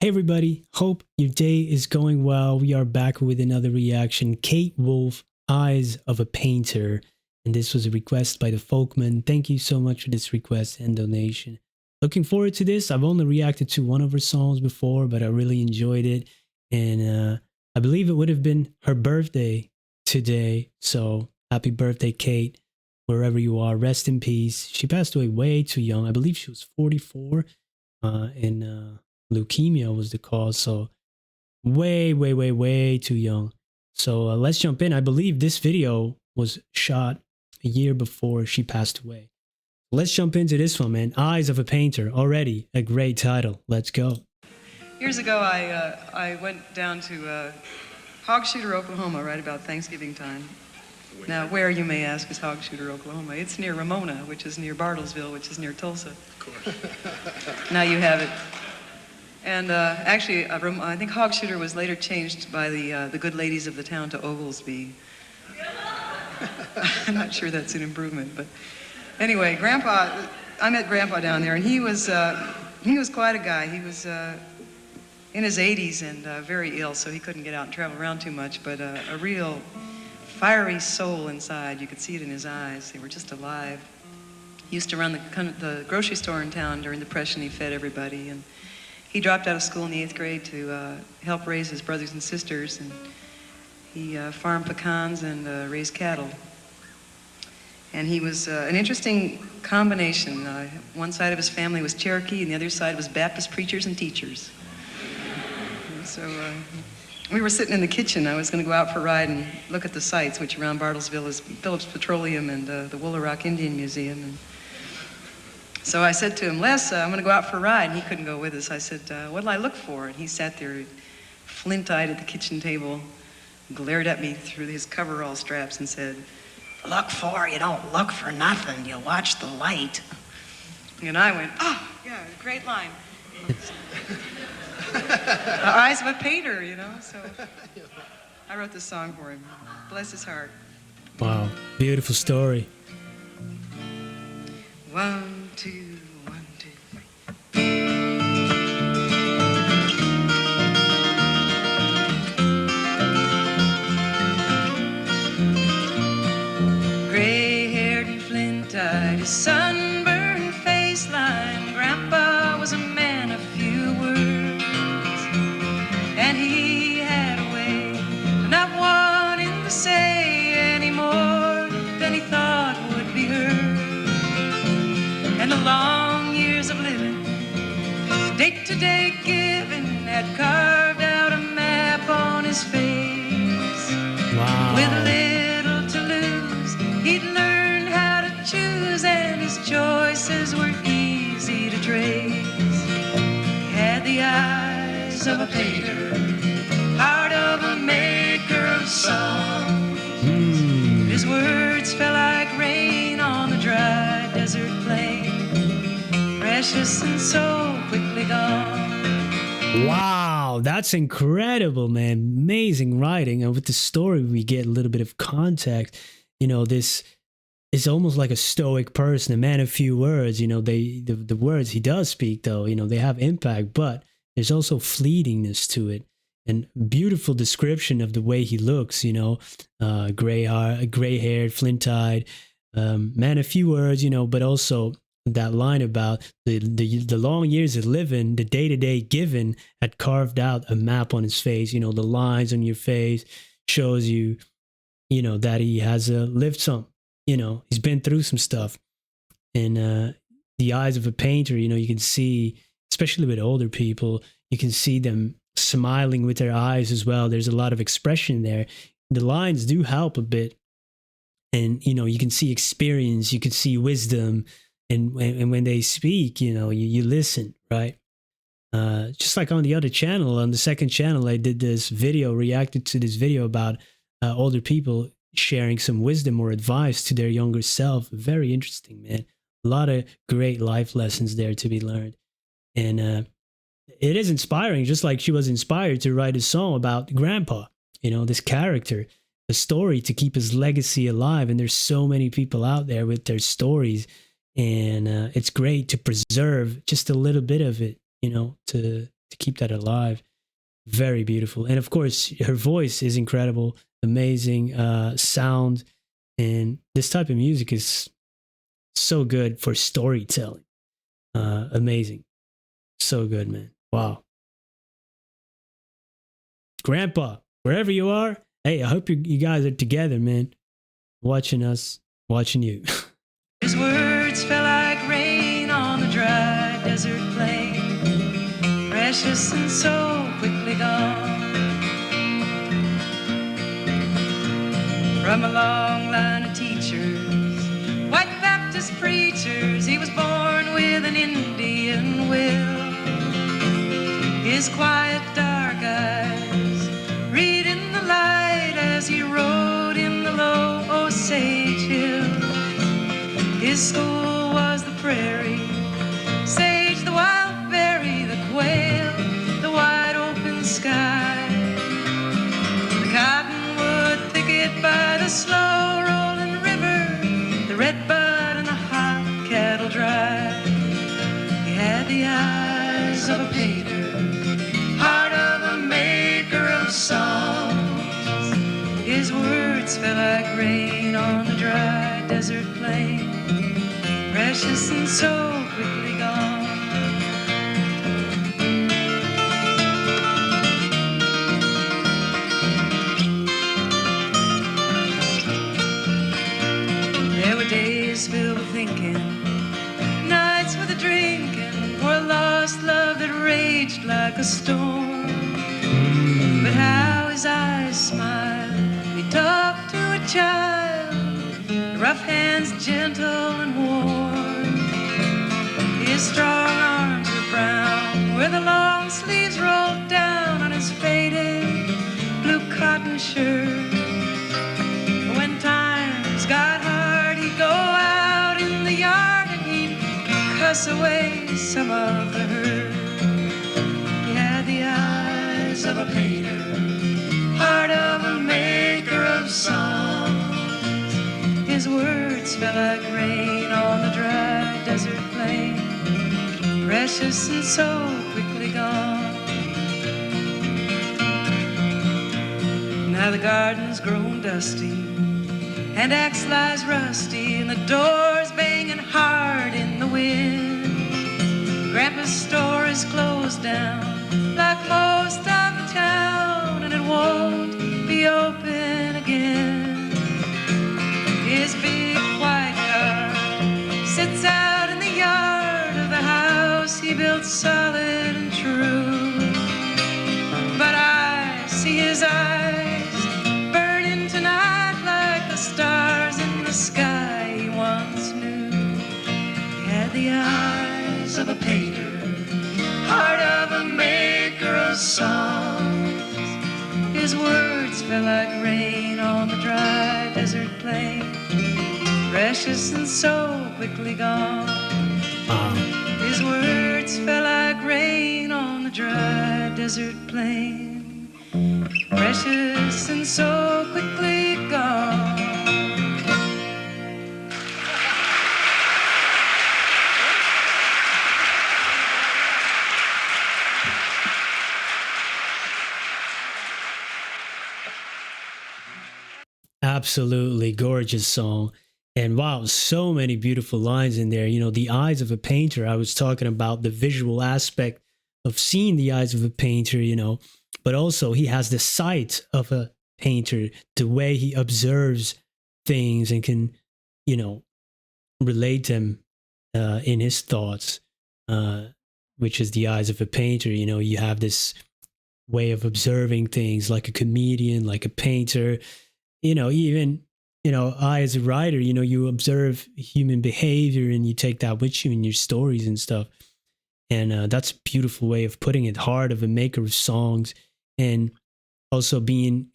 Hey everybody, hope your day is going well. We are back with another reaction. Kate Wolf, Eyes of a Painter. And this was a request by the Folkman. Thank you so much for this request and donation. Looking forward to this. I've only reacted to one of her songs before, but I really enjoyed it. And I believe it would have been her birthday today. So happy birthday, Kate, wherever you are. Rest in peace. She passed away way too young. I believe she was 44. And leukemia was the cause, so way too young. So let's jump in. I believe this video was shot a year before she passed away. Let's jump into this one, man. Eyes of a Painter, already a great title. Let's go. Years ago, I went down to Hog Shooter, Oklahoma, right about Thanksgiving time. Now, where, you may ask, is Hog Shooter, Oklahoma? It's near Ramona, which is near Bartlesville, which is near Tulsa. Now you have it. And actually, I think Hog Shooter was later changed by the good ladies of the town to Oglesby. I'm not sure that's an improvement, but anyway, I met Grandpa down there, and he was quite a guy. He was in his 80s and very ill, so he couldn't get out and travel around too much, but a real fiery soul inside. You could see it in his eyes. They were just alive. He used to run the grocery store in town during the Depression. He fed everybody, and he dropped out of school in the 8th grade to help raise his brothers and sisters, and he farmed pecans and raised cattle. And he was an interesting combination. One side of his family was Cherokee, and the other side was Baptist preachers and teachers. And so we were sitting in the kitchen. I was going to go out for a ride and look at the sites, which around Bartlesville is Phillips Petroleum and the Woolaroc Indian Museum. And so I said to him, Les, I'm going to go out for a ride. And he couldn't go with us. I said, what'll I look for? And he sat there, flint-eyed at the kitchen table, glared at me through his coverall straps and said, you don't look for nothing. You watch the light. And I went, oh, yeah, great line. The eyes of a painter, you know. So I wrote this song for him. Bless his heart. Wow, beautiful story. 1, 2, 1, 2, 3. Gray-haired and flint-eyed, his sunburned face line. Grandpa was a man of few words, and he had a way of not wanting to say any more than he thought would be heard. And the long years of living, day-to-day giving, had carved out a map on his face. Wow. With little to lose, he'd learned how to choose, and his choices were easy to trace. He had the eyes of a painter, heart of a maker of songs. His words fell like rain on the dry desert plain, precious and so quickly gone. Wow, that's incredible, man. Amazing writing. And with the story, we get a little bit of context. You know, this is almost like a stoic person, a man of few words. You know, the words he does speak, though, you know, they have impact, but there's also fleetingness to it. And beautiful description of the way he looks, you know, gray-haired, flint-eyed, man of few words, you know, but also that line about the long years of living, the day-to-day giving, had carved out a map on his face. You know, the lines on your face shows you, you know, that he has lived some, you know, he's been through some stuff. And the eyes of a painter, you know, you can see, especially with older people, you can see them smiling with their eyes as well. There's a lot of expression there. The lines do help a bit. And, you know, you can see experience, you can see wisdom. And when they speak, you know, you listen, right? Just like on the other channel, on the second channel, I did this video, reacted to this video about older people sharing some wisdom or advice to their younger self. Very interesting, man. A lot of great life lessons there to be learned. And it is inspiring, just like she was inspired to write a song about Grandpa, you know, this character, a story to keep his legacy alive. And there's so many people out there with their stories. And it's great to preserve just a little bit of it, you know, to to keep that alive. Very beautiful. And of course, her voice is incredible, amazing sound. And this type of music is so good for storytelling. Amazing. So good, man. Wow. Grandpa, wherever you are, hey, I hope you guys are together, man. Watching us, watching you. His words fell like rain on the dry desert plain, precious and so quickly gone. From a long line of teachers, white Baptist preachers, he was born with an Indian will. His quiet dark eyes read in the light as he rode in the low Osage Hill. His school was the prairie, sage, the wild berry, the quail, the wide open sky, the cottonwood thicket by the slow rolling river, the red bud and the hot cattle drive. He had the eyes of a painter, heart of a maker of songs. His words fell like rain on the dry desert plain, precious and so quickly gone. There were days filled with thinking, nights with a drinking, for a lost love that raged like a storm. But how his eyes smiled, he talked to a child, rough hands gentle and warm. His strong arms were brown, where the long sleeves rolled down on his faded blue cotton shirt. When times got hard, he'd go out in the yard and he'd cuss away some of the hurt. He had the eyes of a painter, heart of a maker of songs. His words fell like rain on the dry desert plain, precious and so quickly gone. Now the garden's grown dusty, and axe lies rusty, and the door's banging hard in the wind. Grandpa's store is closed down, like most of the town, and it won't be open again. His big white car sits out in the yard of the house he built solid and true. But I see his eyes burning tonight like the stars in the sky he once knew. He had the eyes of a painter, heart of a maker of songs. His words fell like rain on the dry desert plain, precious and so quickly gone. His words fell like rain on the dry desert plain, precious and so quickly gone. Absolutely gorgeous song. And wow, so many beautiful lines in there. You know, the eyes of a painter. I was talking about the visual aspect of seeing the eyes of a painter, you know, but also he has the sight of a painter, the way he observes things and can, you know, relate them in his thoughts, which is the eyes of a painter. You know, you have this way of observing things like a comedian, like a painter, you know, even, you know, I as a writer, you know, you observe human behavior and you take that with you in your stories and stuff. And that's a beautiful way of putting it. Heart of a maker of songs, and also being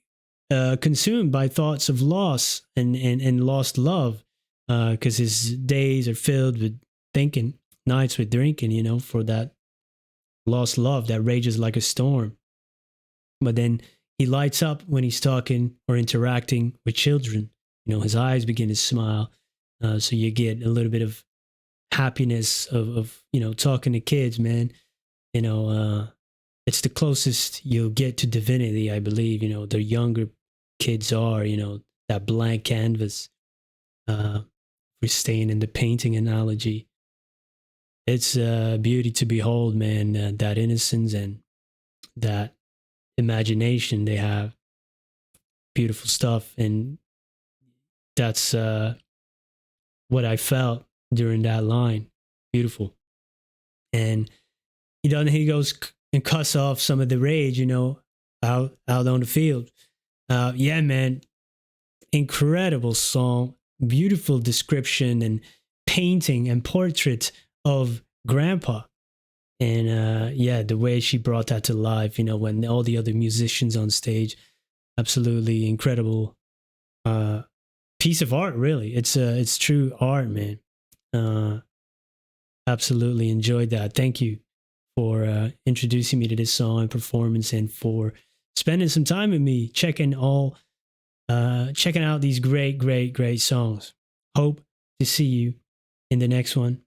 consumed by thoughts of loss and lost love, because his days are filled with thinking, nights with drinking, you know, for that lost love that rages like a storm. But then he lights up when he's talking or interacting with children. You know, his eyes begin to smile. So you get a little bit of happiness of, you know, talking to kids, man. You know, it's the closest you'll get to divinity, I believe. The younger kids are, that blank canvas. We're staying in the painting analogy. It's a beauty to behold, man. That innocence and that imagination they have, beautiful stuff, and that's what I felt during that line. Beautiful. And he goes and cuss off some of the rage, out on the field. Yeah, man, incredible song, beautiful description and painting and portrait of Grandpa. And yeah, the way she brought that to life, when all the other musicians on stage, absolutely incredible piece of art. Really, it's true art, man. Absolutely enjoyed that. Thank you for introducing me to this song and performance, and for spending some time with me, checking out these great songs. Hope to see you in the next one.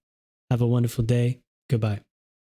Have a wonderful day. Goodbye.